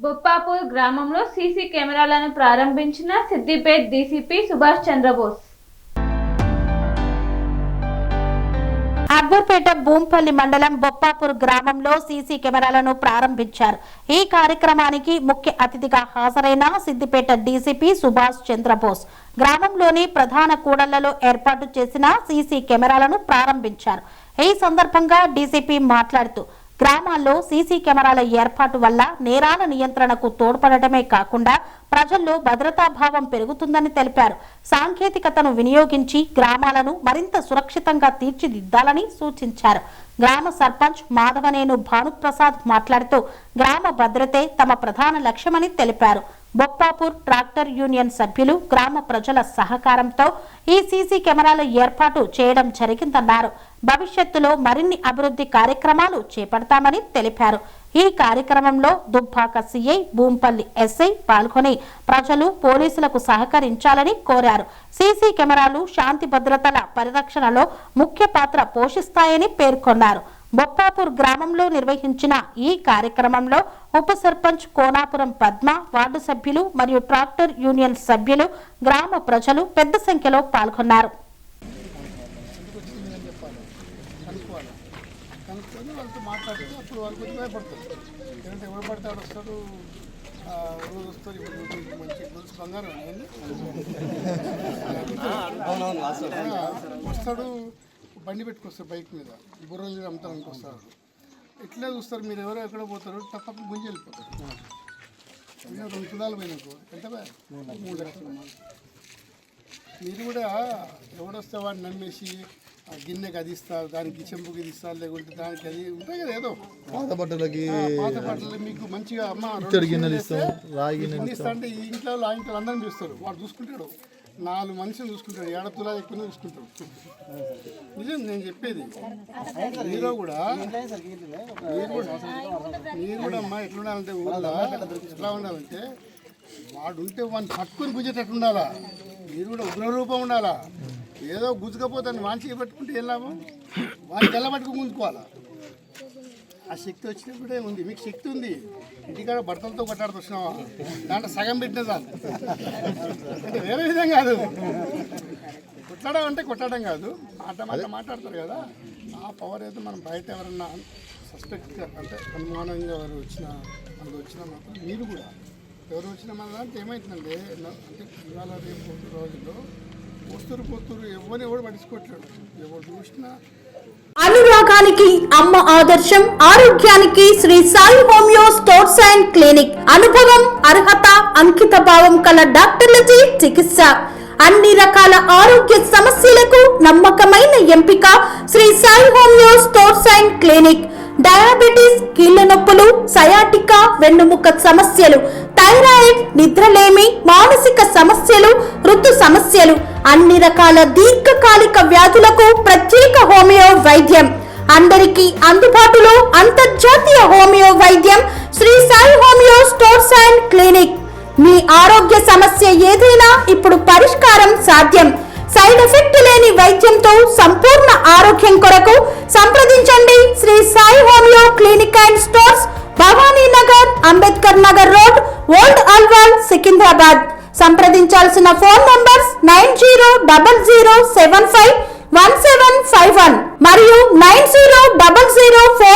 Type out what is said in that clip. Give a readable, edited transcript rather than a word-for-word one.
బొప్పాపూర్ గ్రామంలో సీసీ కెమెరాలను ప్రారంభించిన సిద్దిపేట డీసీపీ సుభాష్ చంద్రబోస్. అక్బర్పేట భూంపల్లి మండలం బొప్పాపూర్ గ్రామంలో సీసీ కెమెరాలను ప్రారంభించారు. ఈ కార్యక్రమానికి ముఖ్య అతిథిగా హాజరైన సిద్దిపేట డీసీపీ సుభాష్ చంద్రబోస్ గ్రామంలోని ప్రధాన కూడళ్లలో ఏర్పాటు చేసిన సీసీ కెమెరాలను ప్రారంభించారు. ఈ సందర్భంగా డీసీపీ మాట్లాడుతూ గ్రామాల్లో సీసీ కెమెరాల ఏర్పాటు వల్ల నేరాల నియంత్రణకు తోడ్పడటమే కాకుండా ప్రజల్లో భద్రతాభావం పెరుగుతుందని తెలిపారు. సాంకేతికతను వినియోగించి గ్రామాలను మరింత సురక్షితంగా తీర్చిదిద్దాలని సూచించారు. గ్రామ సర్పంచ్ మాధవనేను భానుప్రసాద్ మాట్లాడుతూ గ్రామ భద్రతే తమ ప్రధాన లక్ష్యమని తెలిపారు. బొప్పాపూర్ ట్రాక్టర్ యూనియన్ సభ్యులు గ్రామ ప్రజల సహకారంతో ఈ సీసీ కెమెరాల ఏర్పాటు చేయడం జరిగిందన్నారు. భవిష్యత్తులో మరిన్ని అభివృద్ధి కార్యక్రమాలు చేపడతామని తెలిపారు. ఈ కార్యక్రమంలో దుబ్బాక సీఐ, భూంపల్లి ఎస్ఐ పాల్గొని ప్రజలు పోలీసులకు సహకరించాలని కోరారు. సీసీ కెమెరాలు శాంతి భద్రతల పరిరక్షణలో ముఖ్య పాత్ర పోషిస్తాయని పేర్కొన్నారు. బొప్పాపూర్ గ్రామంలో నిర్వహించిన ఈ కార్యక్రమంలో ఉప సర్పంచ్ కోనాపురం పద్మ, వార్డు సభ్యులు మరియు ట్రాక్టర్ యూనియన్ సభ్యులు, గ్రామ ప్రజలు పెద్ద సంఖ్యలో పాల్గొన్నారు. వస్తాడు బండి పెట్టుకొస్తారు, బైక్ మీద బుర్రలు అమ్ముతానికి వస్తారు. ఎట్లా చూస్తారు, మీరు ఎవరో ఎక్కడ పోతారు, తప్ప గుంజి వెళ్ళిపోతారు. 2 తులాలు పోయినాకు ఎంత 3 లక్షలు. మీరు కూడా ఎవడొస్తే వాడిని నమ్మేసి ఆ గిన్నెకి అది ఇస్తారు, దానికి చెంపుకి ఇది ఇస్తారు, లేకుంటే దానికి అది ఉంటాయి కదా, ఏదో పాత బట్టలు మీకు మంచిగా అమ్మ గిన్నెలు ఇస్తా అంటే ఈ ఇంట్లో ఆ ఇంట్లో అందరం చూస్తారు. వాడు చూసుకుంటాడు, 4 మనుషులు చూసుకుంటాడు, 7 తులాలు ఎక్కువ చూసుకుంటాడు. నిజం నేను చెప్పేది. మీరు కూడా అమ్మా ఎట్లా ఉండాలంటే ఊళ్ళో ఎట్లా ఉండాలంటే వాడు ఉంటే వాడిని పట్టుకొని గుంజేటట్టు ఉండాలా. మీరు కూడా ఉగ్రరూపం ఉండాలా. ఏదో గుంజుకపోతాను వాంచి పెట్టుకుంటే ఏం లాభం, వాడిని తెల్లబట్టుకు గుంజుకోవాలా. ఆ శక్తి వచ్చినప్పుడే ఉంది, మీకు శక్తి ఉంది. ఇంటికాడ భర్తలతో కొట్టాడుతున్నావా, దాంట్లో సగం పెట్టిన చాలు. అంటే వేరే విధం కాదు, కొట్టడం అంటే కొట్టడం కాదు, మాట్లాడతారు కదా. ఆ పవర్ అయితే మనం బయట ఎవరన్నా సస్పెక్ట్గా అంటే అనుమానంగా ఎవరు వచ్చినా మాత్రం మీరు కూడా ఎవరు వచ్చినా మన దాంట్లో ఏమవుతుందంటే అంటే ఇవాళ రేపు రోజుల్లో పొత్తురు ఎవరు పట్టించుకోవట్లేడు. ఎవరు చూసినా అనురాగానికి అమ్మ ఆదర్శం, ఆరోగ్యానికి Shri Sai homeo stores and clinic. అనుభవం, అర్హత, అంకిత భావం కల డాక్టర్లచే చికిత్స. అన్ని రకాల ఆరోగ్య సమస్యలకు నమ్మకమైన ఎంపిక Shri Sai homeo stores and clinic. Diabetes, కీళ్ల నొప్పులు, సయాటికా, వెన్నుముక సమస్యలు, థైరాయిడ్, నిద్రలేమి, మానసిక సమస్యలు, ఋతు సమస్యలు, అన్ని రకాల దీర్ఘకాలిక వ్యాధులకు ప్రత్యేక హోమియో వైద్యం. అందరికీ అందుబాటులో అంతర్జాతీయ హోమియో వైద్యం Sri Sai homeo stores and clinic. మీ ఆరోగ్య సమస్య ఏదైనా ఇప్పుడు పరిష్కారం సాధ్యం. సైడ్ ఎఫెక్ట్ లేని వైద్యంతో సంపూర్ణ ఆరోగ్యం కొరకు సంప్రదించండి Sri Sai homeo clinic and stores, Bhavani Nagar, Ambedkar Nagar road, old Alwal, Secunderabad. సంప్రదించాల్సిన ఫోన్ నంబర్స్ 9000751751 మరియు 900044